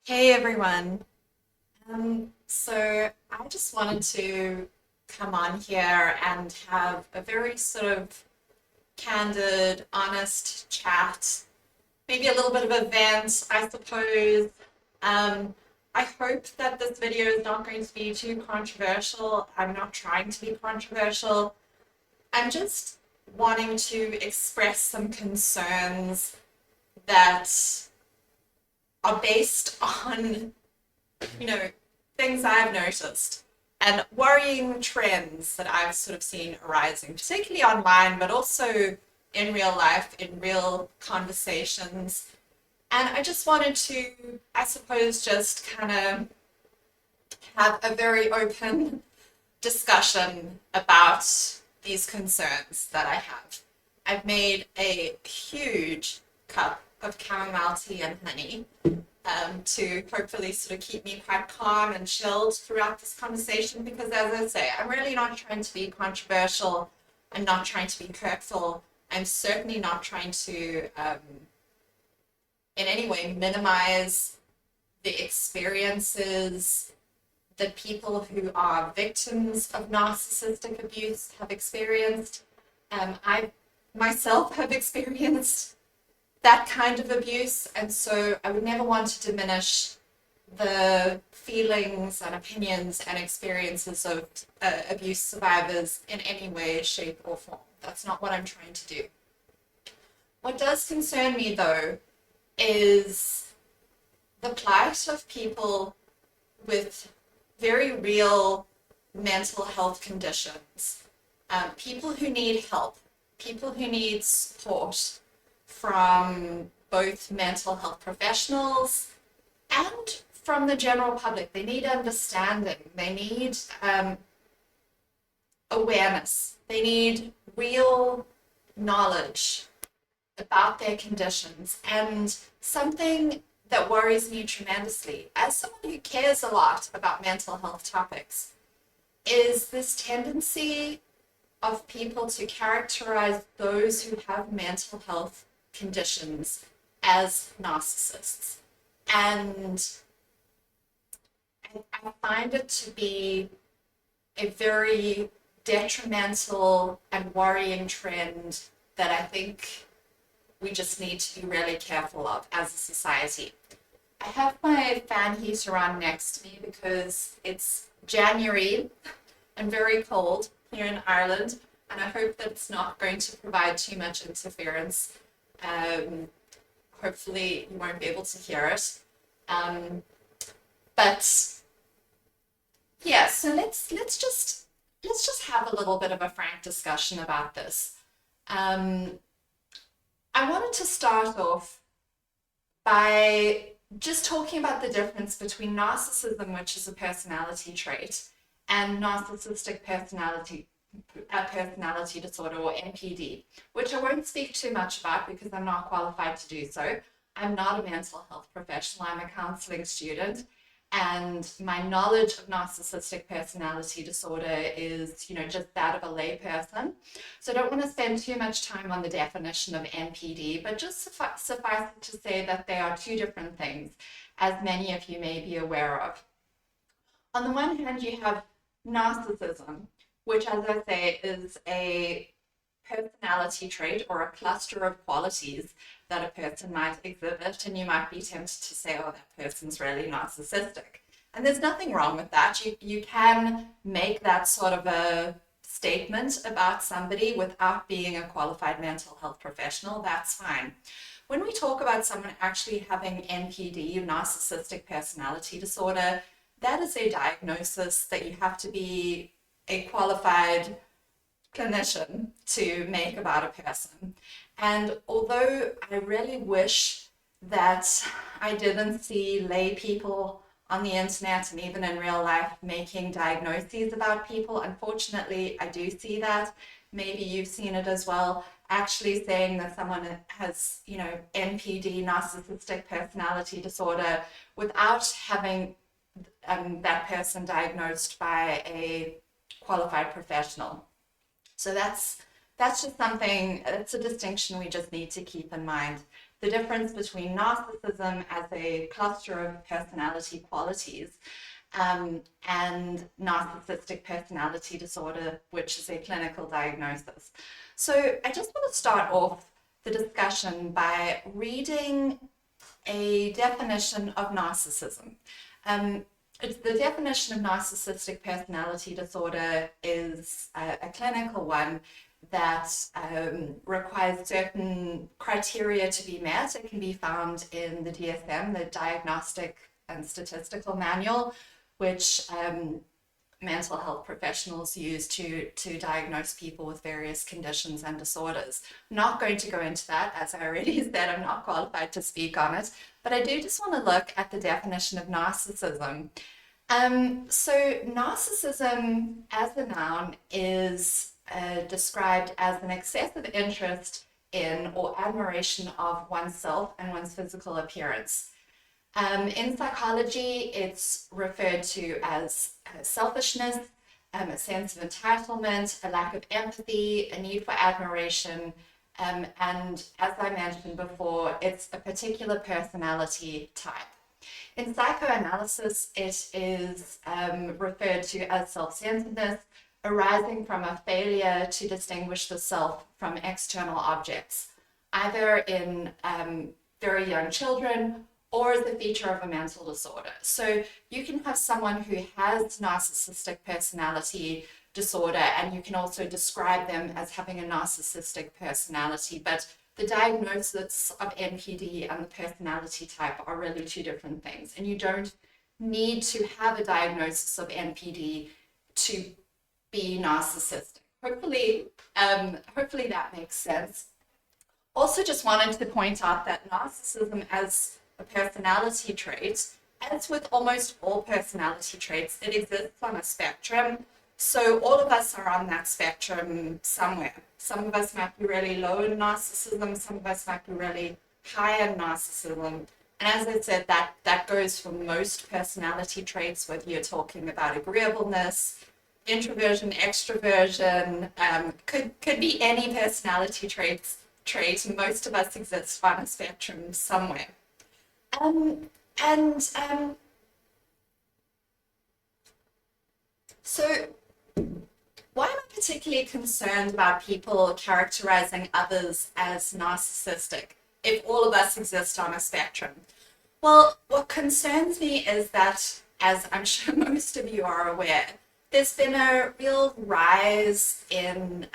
Hey everyone. So I just wanted to come on here and have a very sort of candid, honest chat, maybe a little bit of a vent, I suppose. Um, I hope that this video is not going to be too controversial. I'm not trying to be controversial. I'm just wanting to express some concerns that are based on you know, things I've noticed and worrying trends that I've sort of seen arising, particularly online, but also in real life, in real conversations. And I just wanted to, I suppose, just kind of have a very open discussion about these concerns that I have. I've made a huge cup of chamomile tea and honey to hopefully sort of keep me quite calm and chilled throughout this conversation because, as I say, I'm really not trying to be controversial. I'm not trying to be hurtful. I'm certainly not trying to, in any way, minimize the experiences that people who are victims of narcissistic abuse have experienced. I myself have experienced that kind of abuse, and so I would never want to diminish the feelings and opinions and experiences of abuse survivors in any way, shape, or form. That's not what I'm trying to do. What does concern me, though, is the plight of people with very real mental health conditions, people who need help, people who need support from both mental health professionals and from the general public. They need understanding. They need awareness. They need real knowledge about their conditions. And something that worries me tremendously, as someone who cares a lot about mental health topics, is this tendency of people to characterize those who have mental health conditions as narcissists. And I find it to be a very detrimental and worrying trend that I think we just need to be really careful of as a society. I have my fan heater on next to me because it's January and very cold here in Ireland, and I hope that it's not going to provide too much interference. Hopefully you won't be able to hear it. But yeah, so let's just have a little bit of a frank discussion about this. I wanted to start off by just talking about the difference between narcissism, which is a personality trait, and narcissistic personality disorder, or NPD, which I won't speak too much about because I'm not qualified to do so. I'm not a mental health professional. I'm a counseling student, and my knowledge of narcissistic personality disorder is, just that of a layperson. So I don't want to spend too much time on the definition of NPD, but just suffice it to say that they are two different things, as many of you may be aware of. On the one hand, you have narcissism, which, as I say, is a personality trait or a cluster of qualities that a person might exhibit, and you might be tempted to say, oh, that person's really narcissistic. And there's nothing wrong with that. You can make that sort of a statement about somebody without being a qualified mental health professional. That's fine. When we talk about someone actually having NPD, narcissistic personality disorder, that is a diagnosis that you have to be a qualified clinician to make about a person. And although I really wish that I didn't see lay people on the internet and even in real life making diagnoses about people, unfortunately, I do see that. Maybe you've seen it as well. Actually saying that someone has, NPD, narcissistic personality disorder, without having that person diagnosed by a qualified professional. So that's just something, it's a distinction we just need to keep in mind. the difference between narcissism as a cluster of personality qualities and narcissistic personality disorder, which is a clinical diagnosis. So I just want to start off the discussion by reading a definition of narcissism. The definition of narcissistic personality disorder is a clinical one that requires certain criteria to be met. It can be found in the DSM, the Diagnostic and Statistical Manual, which mental health professionals use to diagnose people with various conditions and disorders. I'm not going to go into that, as I already said, I'm not qualified to speak on it, but I do just want to look at the definition of narcissism. So narcissism as a noun is described as an excessive interest in or admiration of oneself and one's physical appearance. In psychology, it's referred to as selfishness, a sense of entitlement, a lack of empathy, a need for admiration, and as I mentioned before, it's a particular personality type. In psychoanalysis, it is referred to as self-centeredness, arising from a failure to distinguish the self from external objects, either in very young children or as a feature of a mental disorder. So you can have someone who has narcissistic personality disorder, and you can also describe them as having a narcissistic personality, but the diagnosis of NPD and the personality type are really two different things, and you don't need to have a diagnosis of NPD to be narcissistic. Hopefully that makes sense. Also just wanted to point out that narcissism as a personality trait, as with almost all personality traits, it exists on a spectrum. So all of us are on that spectrum somewhere. Some of us might be really low in narcissism, some of us might be really high in narcissism. And as I said, that goes for most personality traits, whether you're talking about agreeableness, introversion, extroversion, could be any personality trait. Most of us exist on a spectrum somewhere. So why am I particularly concerned about people characterizing others as narcissistic if all of us exist on a spectrum? Well, what concerns me is that, as I'm sure most of you are aware, there's been a real rise in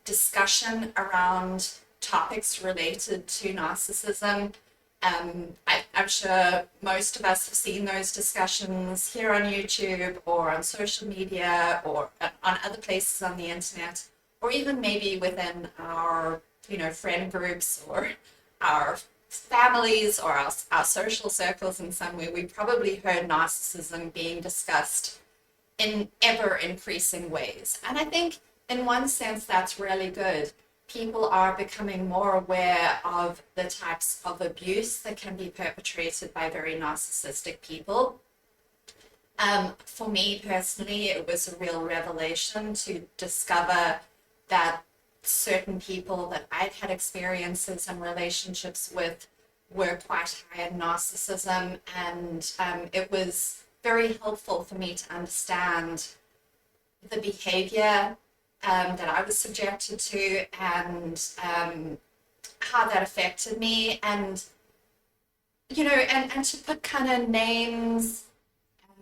discussion around topics related to narcissism. I'm sure most of us have seen those discussions here on YouTube or on social media or on other places on the internet, or even maybe within our, friend groups or our families or our social circles in some way. We've probably heard narcissism being discussed in ever increasing ways. And I think in one sense that's really good. People are becoming more aware of the types of abuse that can be perpetrated by very narcissistic people. For me personally, it was a real revelation to discover that certain people that I'd had experiences and relationships with were quite high in narcissism, and it was very helpful for me to understand the behavior that I was subjected to and how that affected me, and and to put kind of names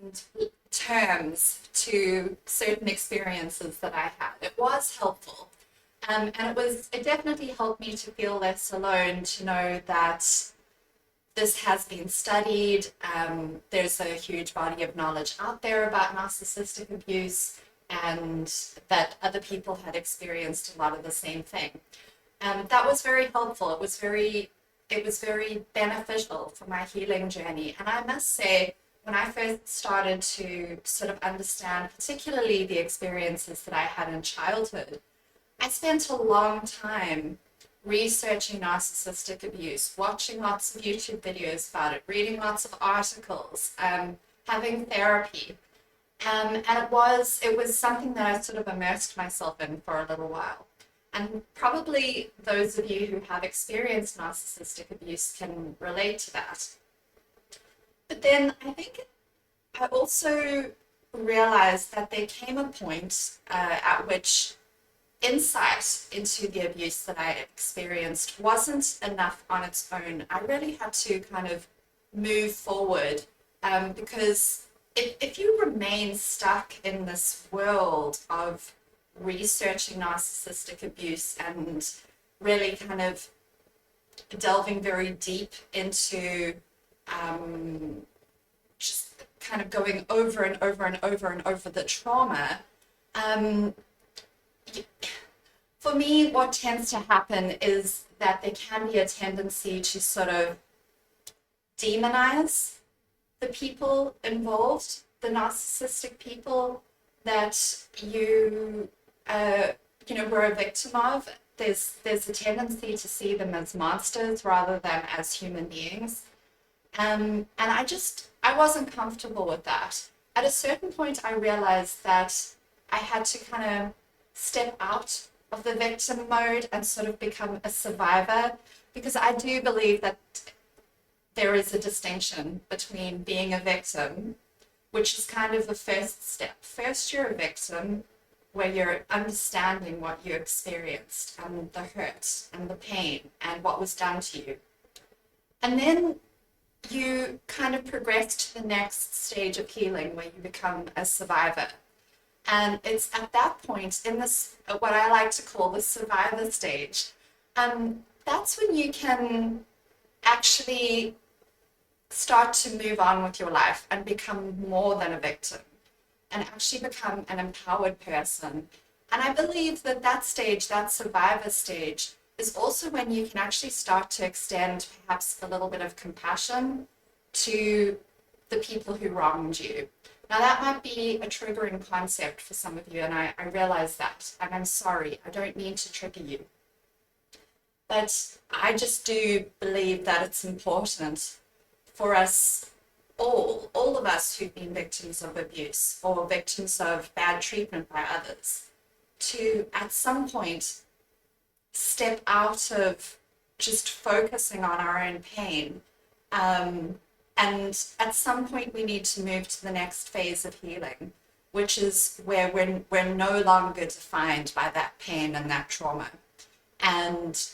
and terms to certain experiences that I had. It was helpful, and it definitely helped me to feel less alone, to know that this has been studied. There's a huge body of knowledge out there about narcissistic abuse, and that other people had experienced a lot of the same thing. That was very helpful. It was very beneficial for my healing journey. And I must say, when I first started to sort of understand, particularly the experiences that I had in childhood, I spent a long time researching narcissistic abuse, watching lots of YouTube videos about it, reading lots of articles, having therapy. And it was something that I sort of immersed myself in for a little while. And probably those of you who have experienced narcissistic abuse can relate to that. But then I think I also realized that there came a point at which insight into the abuse that I experienced wasn't enough on its own. I really had to kind of move forward because if you remain stuck in this world of researching narcissistic abuse and really kind of delving very deep into just kind of going over and over and over and over the trauma, for me, what tends to happen is that there can be a tendency to sort of demonize the people involved, the narcissistic people that were a victim of. There's a tendency to see them as monsters rather than as human beings. And I wasn't comfortable with that. At a certain point, I realized that I had to kind of step out of the victim mode and sort of become a survivor, because I do believe that there is a distinction between being a victim, which is kind of the first step. First, you're a victim, where you're understanding what you experienced and the hurt and the pain and what was done to you. And then you kind of progress to the next stage of healing, where you become a survivor. And it's at that point, in this, what I like to call the survivor stage, that's when you can actually start to move on with your life and become more than a victim and actually become an empowered person. And I believe that that stage, that survivor stage, is also when you can actually start to extend perhaps a little bit of compassion to the people who wronged you. Now, that might be a triggering concept for some of you, and I realize that, and I'm sorry, I don't mean to trigger you. But I just do believe that it's important for us all of us who've been victims of abuse or victims of bad treatment by others, to at some point step out of just focusing on our own pain. And at some point we need to move to the next phase of healing, which is where we're no longer defined by that pain and that trauma, and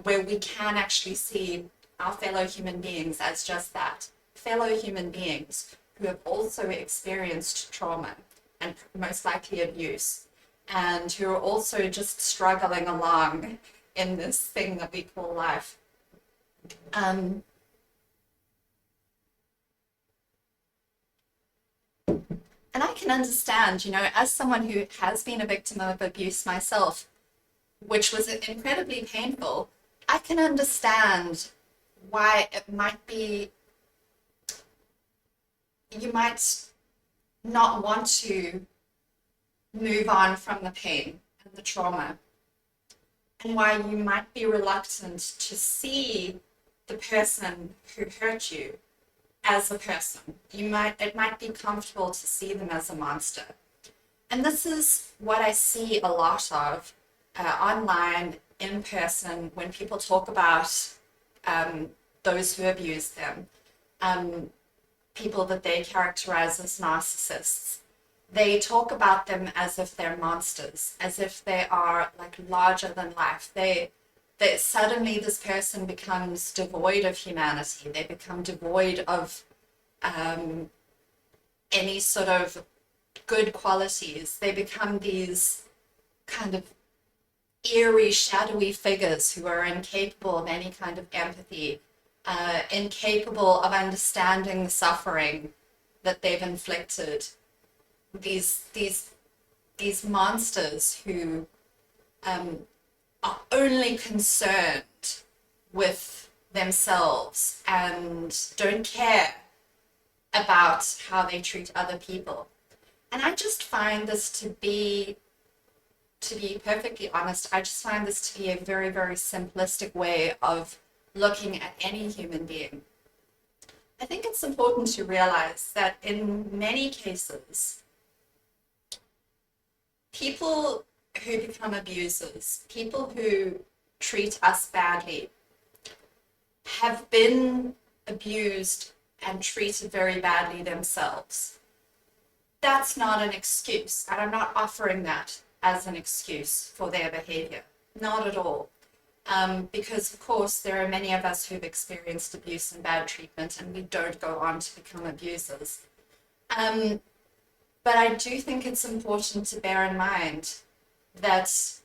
where we can actually see our fellow human beings as just that, fellow human beings who have also experienced trauma and most likely abuse, and who are also just struggling along in this thing that we call life. And I can understand, as someone who has been a victim of abuse myself, which was incredibly painful, I can understand why it might be, you might not want to move on from the pain and the trauma, and why you might be reluctant to see the person who hurt you as a person. It might be comfortable to see them as a monster. And this is what I see a lot of online, in person, when people talk about those who abuse them, people that they characterize as narcissists. They talk about them as if they're monsters, as if they are like larger than life. They suddenly this person becomes devoid of humanity. They become devoid of any sort of good qualities. They become these kind of eerie, shadowy figures who are incapable of any kind of empathy, incapable of understanding the suffering that they've inflicted. These monsters who are only concerned with themselves and don't care about how they treat other people. And I just find this to be perfectly honest, I just find this to be a very, very simplistic way of looking at any human being. I think it's important to realize that in many cases, people who become abusers, people who treat us badly, have been abused and treated very badly themselves. That's not an excuse, and I'm not offering that as an excuse for their behavior. Not at all. Because, of course, there are many of us who've experienced abuse and bad treatment, and we don't go on to become abusers. But I do think it's important to bear in mind that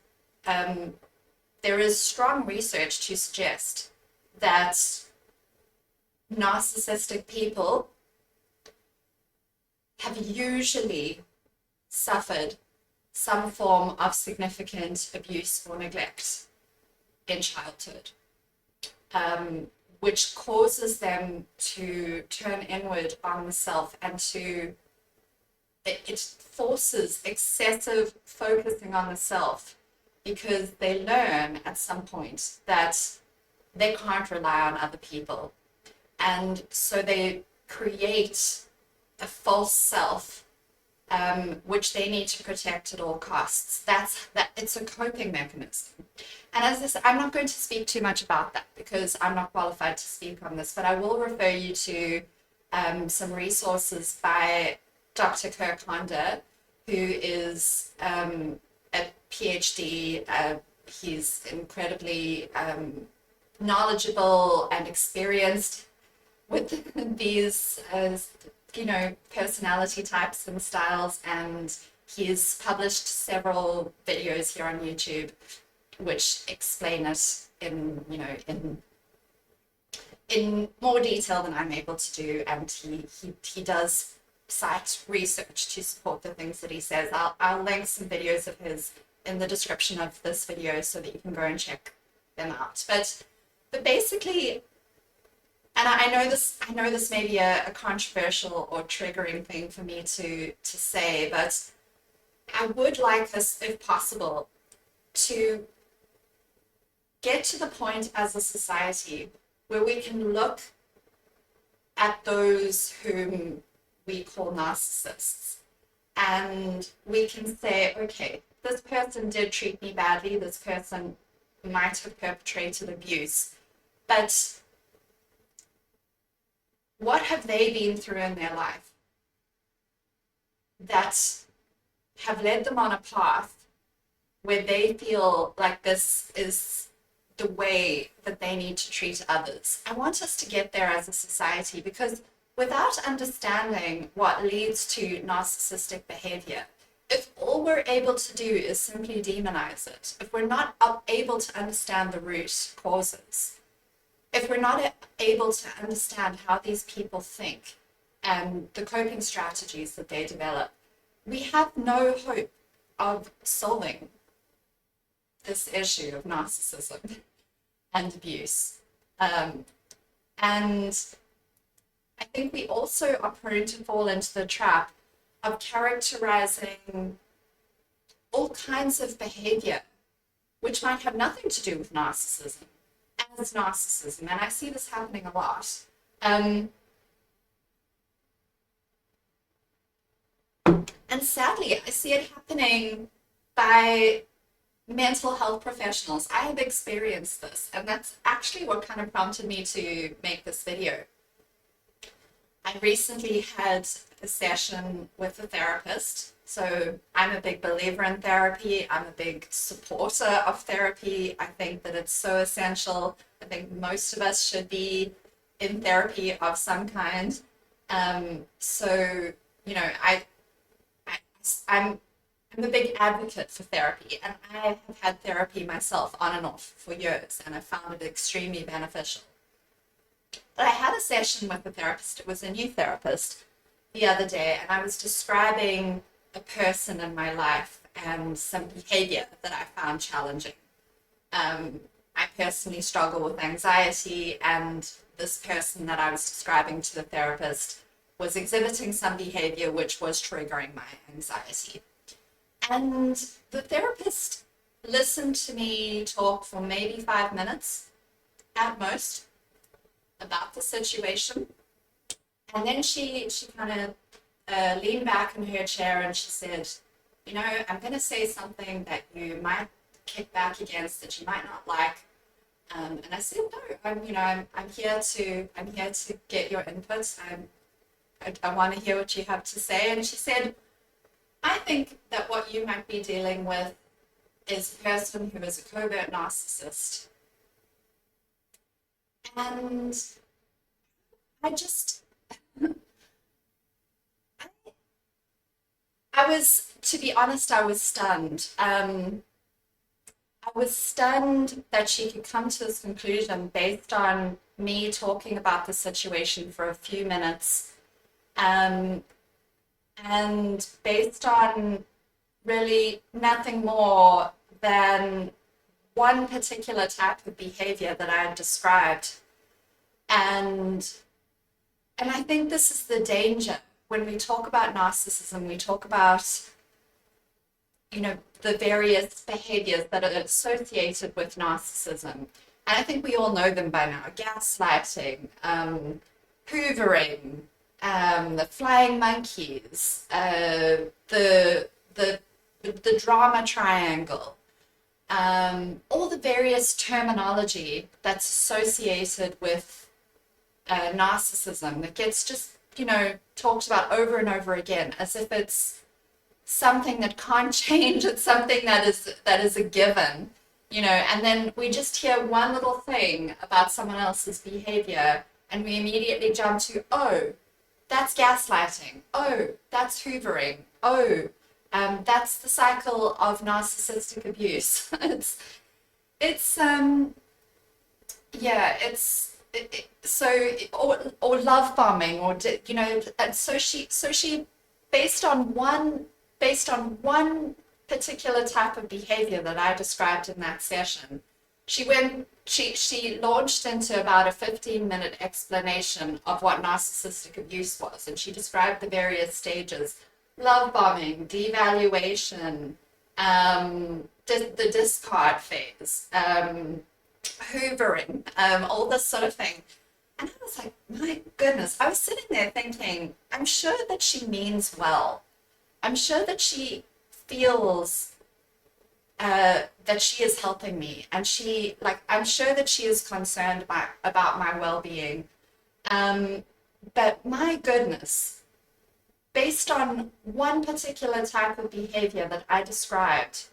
there is strong research to suggest that narcissistic people have usually suffered some form of significant abuse or neglect in childhood, which causes them to turn inward on the self and it forces excessive focusing on the self, because they learn at some point that they can't rely on other people. And so they create a false self, which they need to protect at all costs. It's a coping mechanism. And as I said, I'm not going to speak too much about that because I'm not qualified to speak on this, but I will refer you to some resources by Dr. Kirk Honda, who is a PhD. He's incredibly knowledgeable and experienced with these, personality types and styles, and he's published several videos here on YouTube which explain it in more detail than I'm able to do, and he does cite research to support the things that he says. I'll link some videos of his in the description of this video so that you can go and check them out. But basically, and I know this may be a controversial or triggering thing for me to say, but I would like us, if possible, to get to the point as a society where we can look at those whom we call narcissists, and we can say, okay, this person did treat me badly, this person might have perpetrated abuse, but what have they been through in their life that have led them on a path where they feel like this is the way that they need to treat others? I want us to get there as a society, because without understanding what leads to narcissistic behavior, if all we're able to do is simply demonize it, if we're not able to understand the root causes, if we're not able to understand how these people think and the coping strategies that they develop, we have no hope of solving this issue of narcissism and abuse. And I think we also are prone to fall into the trap of characterizing all kinds of behavior which might have nothing to do with narcissism as narcissism. And I see this happening a lot. And sadly, I see it happening by mental health professionals. I have experienced this, and that's actually what kind of prompted me to make this video. I recently had a session with a therapist. So I'm a big believer in therapy. I'm a big supporter of therapy. I think that it's so essential. I think most of us should be in therapy of some kind. I'm a big advocate for therapy, and I have had therapy myself on and off for years, and I found it extremely beneficial. But I had a session with a therapist. It was a new therapist the other day, and I was describing a person in my life and some behavior that I found challenging. I personally struggle with anxiety, and this person that I was describing to the therapist was exhibiting some behavior which was triggering my anxiety. And the therapist listened to me talk for maybe 5 minutes at most about the situation. And then she kind of leaned back in her chair and she said, I'm going to say something that you might kick back against, that you might not like. And I said, no, I'm here to get your input. I want to hear what you have to say. And she said, I think that what you might be dealing with is a person who is a covert narcissist. And I just, to be honest, I was stunned. I was stunned that she could come to this conclusion based on me talking about the situation for a few minutes, um, and based on really nothing more than one particular type of behavior that I had described. And I think this is the danger when we talk about narcissism. We talk about, the various behaviors that are associated with narcissism. And I think we all know them by now: gaslighting, hoovering, the flying monkeys, the drama triangle, all the various terminology that's associated with narcissism that gets just, talked about over and over again as if it's something that can't change. It's something that is a given, and then we just hear one little thing about someone else's behavior and we immediately jump to, oh, that's gaslighting. Oh, that's hoovering. Oh, that's the cycle of narcissistic abuse. Or love bombing, and so she based on one particular type of behavior that I described in that session, she launched into about a 15-minute explanation of what narcissistic abuse was, and she described the various stages: love bombing, devaluation, the discard phase, hoovering, all this sort of thing. And I was like, my goodness, I was sitting there thinking, I'm sure that she means well. I'm sure that she feels that she is helping me, and I'm sure that she is concerned about my well-being. But my goodness, based on one particular type of behavior that I described,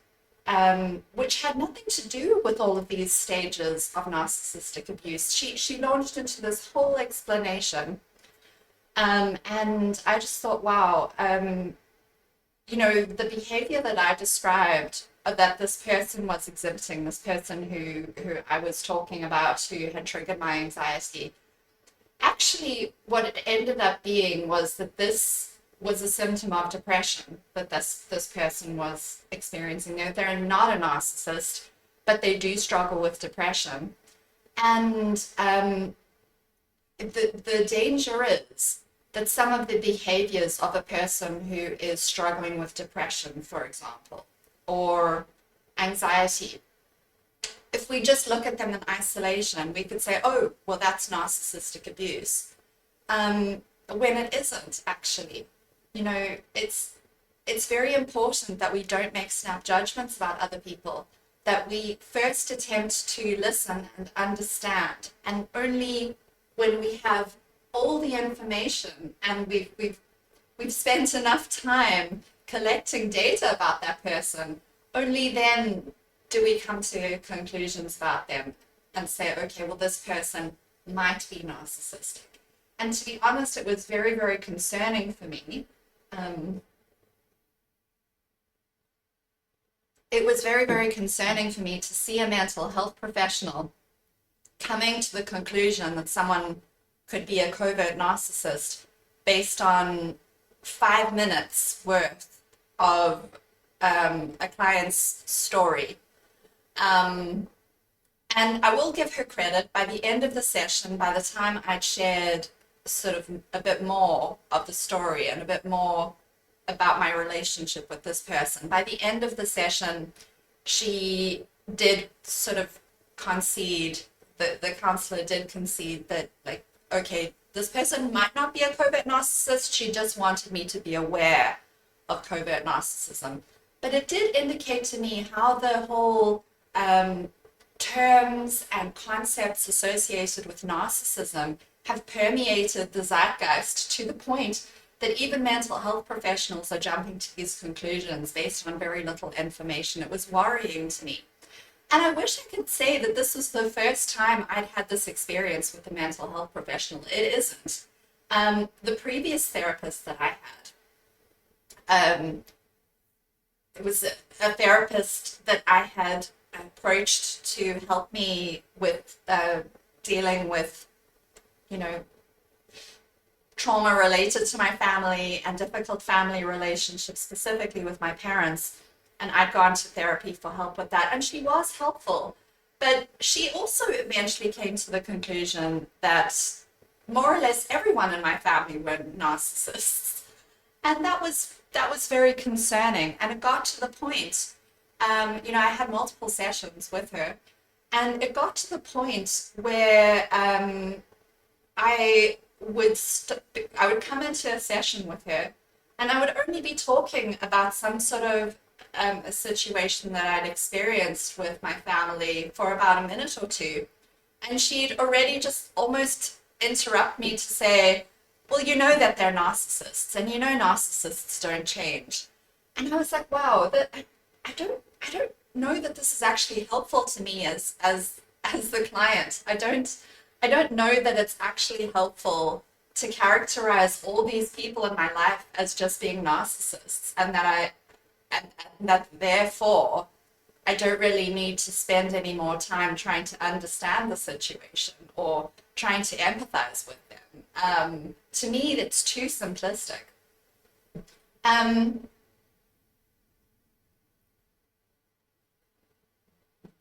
which had nothing to do with all of these stages of narcissistic abuse, she launched into this whole explanation. And I just thought, wow, the behavior that I described, that this person was exhibiting, this person who I was talking about, who had triggered my anxiety, actually what it ended up being was that this was a symptom of depression that this person was experiencing. They're not a narcissist, but they do struggle with depression. And the danger is that some of the behaviors of a person who is struggling with depression, for example, or anxiety, if we just look at them in isolation, we could say, oh, well, that's narcissistic abuse, when it isn't actually. It's very important that we don't make snap judgments about other people, that we first attempt to listen and understand, and only when we have all the information and we've spent enough time collecting data about that person, only then do we come to conclusions about them and say, okay, well, this person might be narcissistic. And to be honest, it was very, very concerning for me. It was very, very concerning for me to see a mental health professional coming to the conclusion that someone could be a covert narcissist based on 5 minutes worth of a client's story. And I will give her credit. By the end of the session, by the time I'd shared sort of a bit more of the story and a bit more about my relationship with this person, by the end of the session, she did sort of concede, the counselor did concede that, like, okay, this person might not be a covert narcissist, she just wanted me to be aware of covert narcissism. But it did indicate to me how the whole terms and concepts associated with narcissism have permeated the zeitgeist to the point that even mental health professionals are jumping to these conclusions based on very little information. It was worrying to me. And I wish I could say that this was the first time I'd had this experience with a mental health professional. It isn't. The previous therapist that I had, it was a therapist that I had approached to help me with dealing with, you know, trauma related to my family and difficult family relationships, specifically with my parents. And I'd gone to therapy for help with that. And she was helpful. But she also eventually came to the conclusion that more or less everyone in my family were narcissists. And that was very concerning. And it got to the point, I had multiple sessions with her. And it got to the point where I would come into a session with her, and I would only be talking about some sort of a situation that I'd experienced with my family for about a minute or two, and she'd already just almost interrupt me to say, well, you know that they're narcissists, and you know narcissists don't change. And I was like, wow, I don't know that this is actually helpful to me as the client. I don't know that it's actually helpful to characterize all these people in my life as just being narcissists, and that therefore I don't really need to spend any more time trying to understand the situation or trying to empathize with them. To me, it's too simplistic.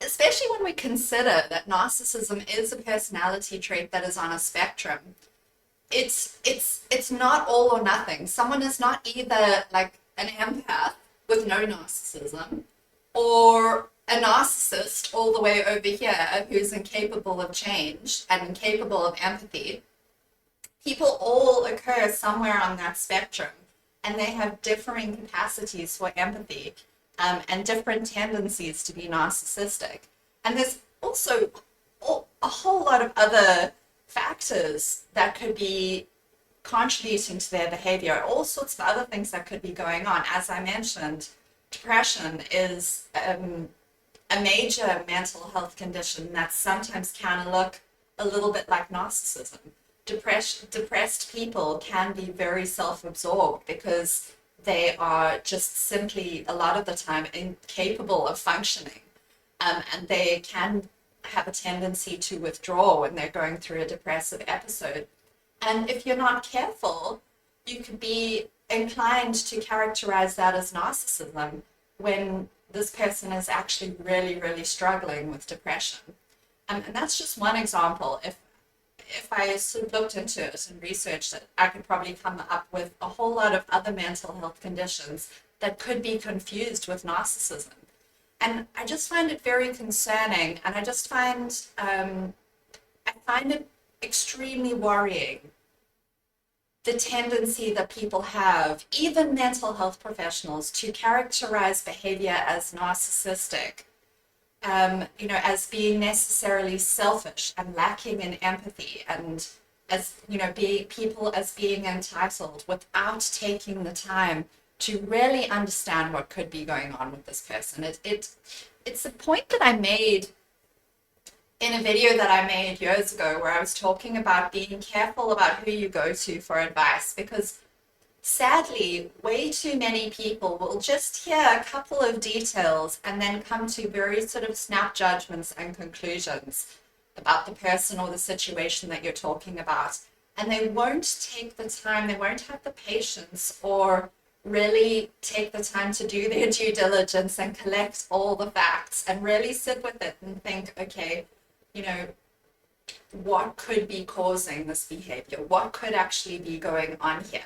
Especially when we consider that narcissism is a personality trait that is on a spectrum. It's not all or nothing. Someone is not either like an empath with no narcissism or a narcissist all the way over here who's incapable of change and incapable of empathy. People all occur somewhere on that spectrum, and they have differing capacities for empathy and different tendencies to be narcissistic. And there's also a whole lot of other factors that could be contributing to their behavior, all sorts of other things that could be going on. As I mentioned, depression is a major mental health condition that sometimes can look a little bit like narcissism. Depressed people can be very self-absorbed because they are just simply, a lot of the time, incapable of functioning. And they can have a tendency to withdraw when they're going through a depressive episode. And if you're not careful, you could be inclined to characterize that as narcissism when this person is actually really, really struggling with depression. And that's just one example. If I sort of looked into it and researched it, I could probably come up with a whole lot of other mental health conditions that could be confused with narcissism. And I just find it very concerning, and I just find it extremely worrying, the tendency that people have, even mental health professionals, to characterize behavior as narcissistic, as being necessarily selfish and lacking in empathy, and as, people as being entitled without taking the time to really understand what could be going on with this person. It's a point that I made in a video that I made years ago where I was talking about being careful about who you go to for advice, because sadly, way too many people will just hear a couple of details and then come to very sort of snap judgments and conclusions about the person or the situation that you're talking about. And they won't take the time, they won't have the patience or really take the time to do their due diligence and collect all the facts and really sit with it and think, okay, what could be causing this behavior? What could actually be going on here?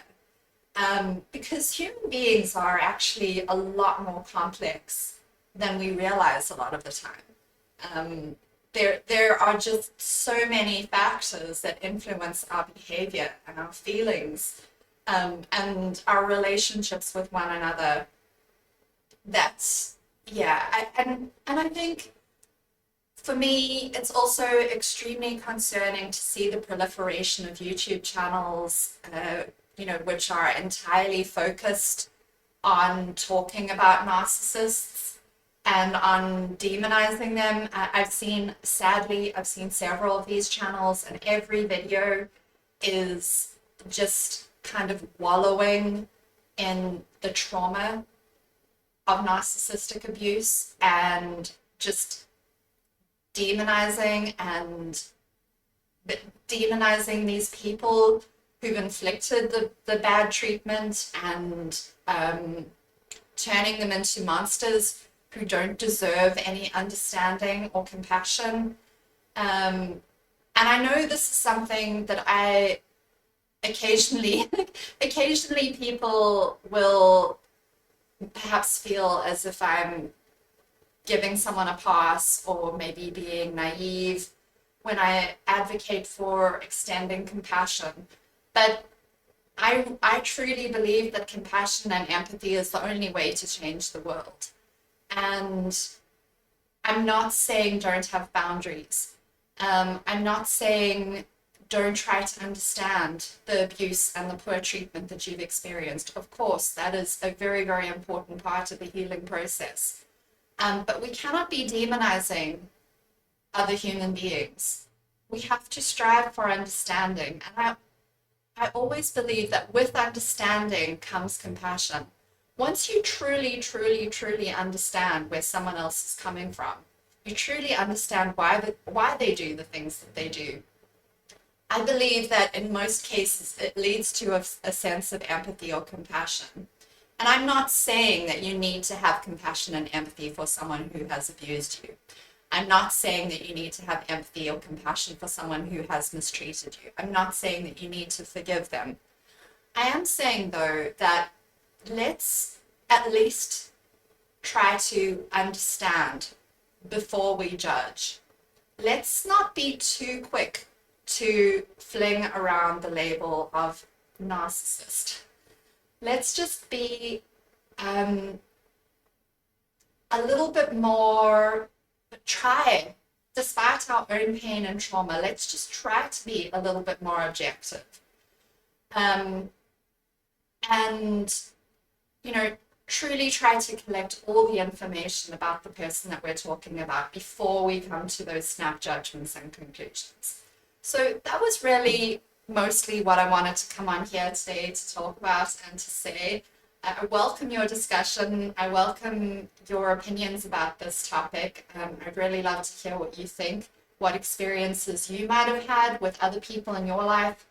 Because human beings are actually a lot more complex than we realize a lot of the time. There are just so many factors that influence our behavior and our feelings and our relationships with one another that's, yeah, and I think for me, it's also extremely concerning to see the proliferation of YouTube channels, which are entirely focused on talking about narcissists and on demonizing them. Sadly, I've seen several of these channels, and every video is just kind of wallowing in the trauma of narcissistic abuse and just demonizing and demonizing these people who've inflicted the bad treatment and turning them into monsters who don't deserve any understanding or compassion. And I know this is something that I occasionally, occasionally people will perhaps feel as if I'm giving someone a pass or maybe being naive when I advocate for extending compassion. But I truly believe that compassion and empathy is the only way to change the world. And I'm not saying don't have boundaries. I'm not saying don't try to understand the abuse and the poor treatment that you've experienced. Of course, that is a very, very important part of the healing process. But we cannot be demonizing other human beings. We have to strive for understanding. And I always believe that with understanding comes compassion. Once you truly, truly, truly understand where someone else is coming from, you truly understand why they do the things that they do. I believe that in most cases, it leads to a sense of empathy or compassion. And I'm not saying that you need to have compassion and empathy for someone who has abused you. I'm not saying that you need to have empathy or compassion for someone who has mistreated you. I'm not saying that you need to forgive them. I am saying, though, that let's at least try to understand before we judge. Let's not be too quick to fling around the label of narcissist. Let's just be a little bit more, despite our own pain and trauma, let's just try to be a little bit more objective. And, truly try to collect all the information about the person that we're talking about before we come to those snap judgments and conclusions. So that was really mostly what I wanted to come on here today to talk about and to say. I welcome your discussion. I welcome your opinions about this topic. I'd really love to hear what you think, what experiences you might have had with other people in your life,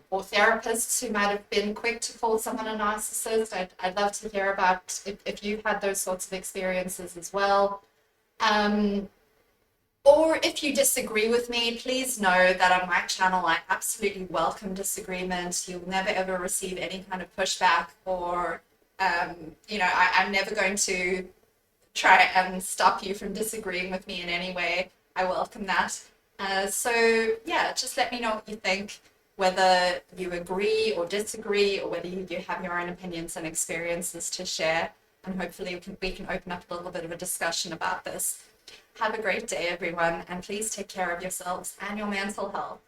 or therapists who might have been quick to call someone a narcissist. I'd love to hear about if you've had those sorts of experiences as well. Or if you disagree with me, please know that on my channel, I absolutely welcome disagreement. You'll never ever receive any kind of pushback or, I'm never going to try and stop you from disagreeing with me in any way. I welcome that. Just let me know what you think, whether you agree or disagree, or whether you have your own opinions and experiences to share. And hopefully we can open up a little bit of a discussion about this. Have a great day, everyone, and please take care of yourselves and your mental health.